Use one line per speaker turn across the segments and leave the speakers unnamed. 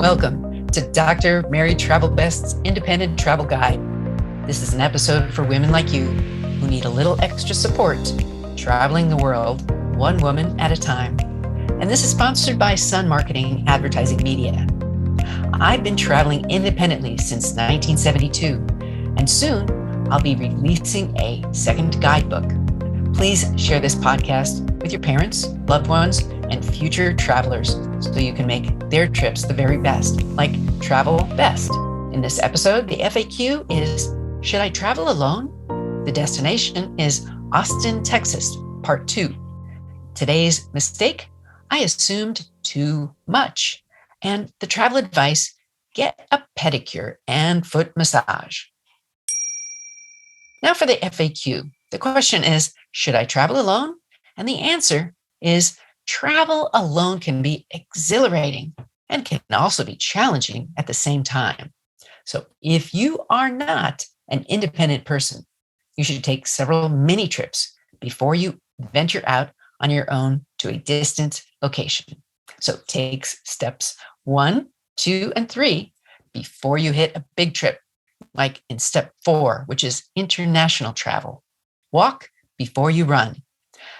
Welcome to Dr. Mary Travel Best's Independent Travel Guide. This is an episode for women like you who need a little extra support traveling the world one woman at a time. And this is sponsored by Sun Marketing Advertising Media. I've been traveling independently since 1972, and soon I'll be releasing a second guidebook. Please share this podcast with your parents, loved ones, and future travelers so you can make their trips the very best, like travel best. In this episode, the FAQ is, should I travel alone? The destination is Austin, Texas, part 2. Today's mistake, I assumed too much. And the travel advice, get a pedicure and foot massage. Now for the FAQ. The question is, should I travel alone? And the answer is, travel alone can be exhilarating and can also be challenging at the same time. So if you are not an independent person, you should take several mini trips before you venture out on your own to a distant location. So take steps 1, 2, and 3 before you hit a big trip, like in step 4, which is international travel. Walk before you run.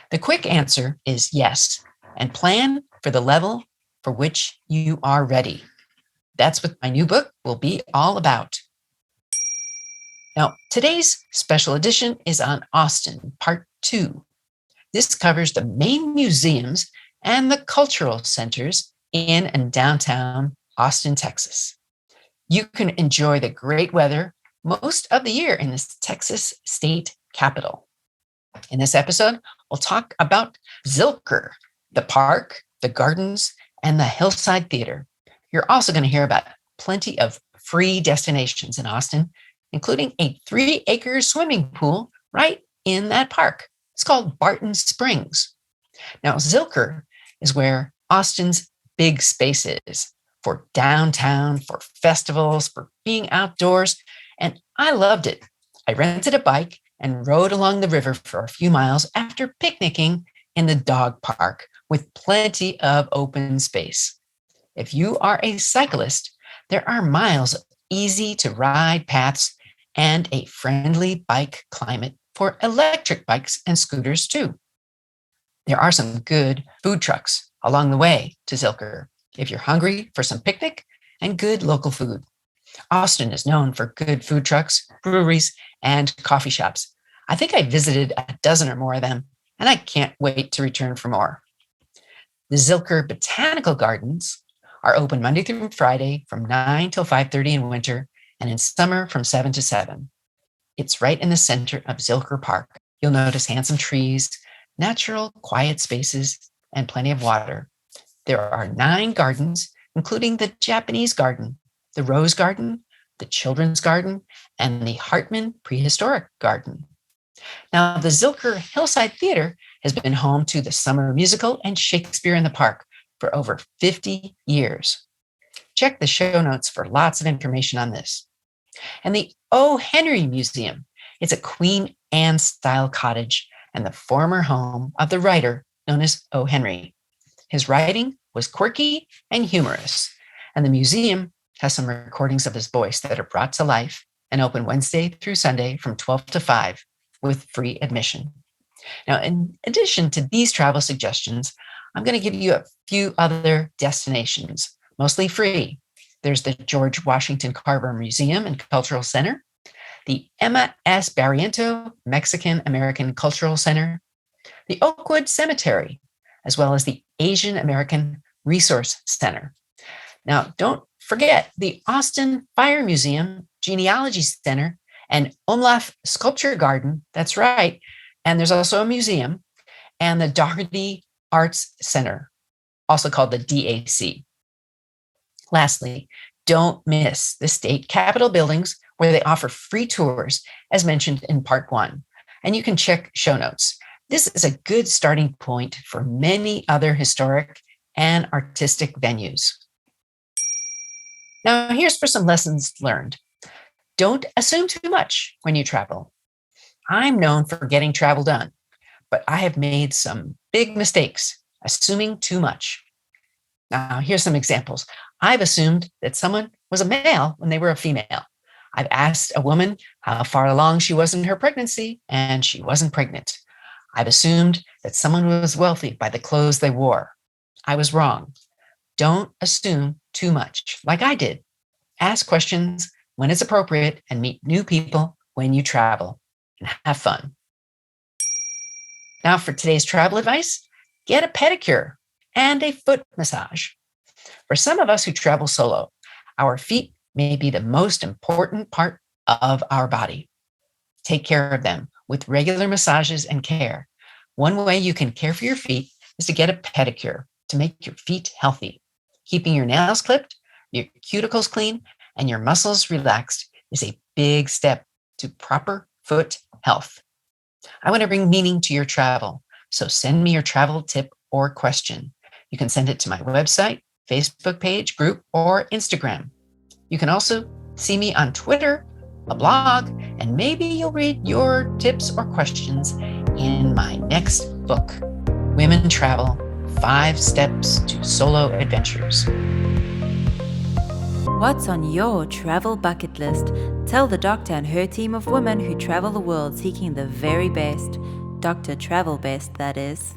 The quick answer is yes, and plan for the level for which you are ready. That's what my new book will be all about. Now, today's special edition is on Austin, part 2. This covers the main museums and the cultural centers in and downtown Austin, Texas. You can enjoy the great weather most of the year in this Texas state capital. In this episode, we'll talk about Zilker, the park, the gardens, and the Hillside Theater. You're also going to hear about plenty of free destinations in Austin, including a 3-acre swimming pool right in that park. It's called Barton Springs. Now, Zilker is where Austin's big space is for downtown, for festivals, for being outdoors, and I loved it. I rented a bike and rode along the river for a few miles after picnicking in the dog park with plenty of open space. If you are a cyclist, there are miles of easy to ride paths and a friendly bike climate for electric bikes and scooters too. There are some good food trucks along the way to Zilker if you're hungry for some picnic and good local food. Austin is known for good food trucks, breweries, and coffee shops. I think I visited a dozen or more of them, and I can't wait to return for more. The Zilker Botanical Gardens are open Monday through Friday from 9 till 5:30 in winter, and in summer from 7 to 7. It's right in the center of Zilker Park. You'll notice handsome trees, natural, quiet spaces, and plenty of water. There are 9 gardens, including the Japanese Garden, the Rose Garden, the Children's Garden, and the Hartman Prehistoric Garden. Now, the Zilker Hillside Theater has been home to the Summer Musical and Shakespeare in the Park for over 50 years. Check the show notes for lots of information on this. And the O. Henry Museum, it's a Queen Anne-style cottage and the former home of the writer known as O. Henry. His writing was quirky and humorous, and the museum has some recordings of his voice that are brought to life and open Wednesday through Sunday from 12 to 5 with free admission. Now, in addition to these travel suggestions, I'm going to give you a few other destinations, mostly free. There's the George Washington Carver Museum and Cultural Center, the Emma S. Barriento Mexican American Cultural Center, the Oakwood Cemetery, as well as the Asian American Resource Center. Now, don't forget the Austin Fire Museum, Genealogy Center, and Umlauf Sculpture Garden. That's right. And there's also a museum, and the Doherty Arts Center, also called the DAC. Lastly, don't miss the state capitol buildings where they offer free tours, as mentioned in part 1. And you can check show notes. This is a good starting point for many other historic and artistic venues. Now, here's for some lessons learned. Don't assume too much when you travel. I'm known for getting travel done, but I have made some big mistakes assuming too much. Now, here's some examples. I've assumed that someone was a male when they were a female. I've asked a woman how far along she was in her pregnancy, and she wasn't pregnant. I've assumed that someone was wealthy by the clothes they wore. I was wrong. Don't assume too much, like I did. Ask questions when it's appropriate and meet new people when you travel. And have fun. Now, for today's travel advice, get a pedicure and a foot massage. For some of us who travel solo, our feet may be the most important part of our body. Take care of them with regular massages and care. One way you can care for your feet is to get a pedicure to make your feet healthy. Keeping your nails clipped, your cuticles clean, and your muscles relaxed is a big step to proper foot health. I want to bring meaning to your travel, so send me your travel tip or question. You can send it to my website, Facebook page, group, or Instagram. You can also see me on Twitter, a blog, and maybe you'll read your tips or questions in my next book, Women Travel: 5 Steps to Solo Adventures.
What's on your travel bucket list? Tell the doctor and her team of women who travel the world seeking the very best. Dr. Travel Best, that is.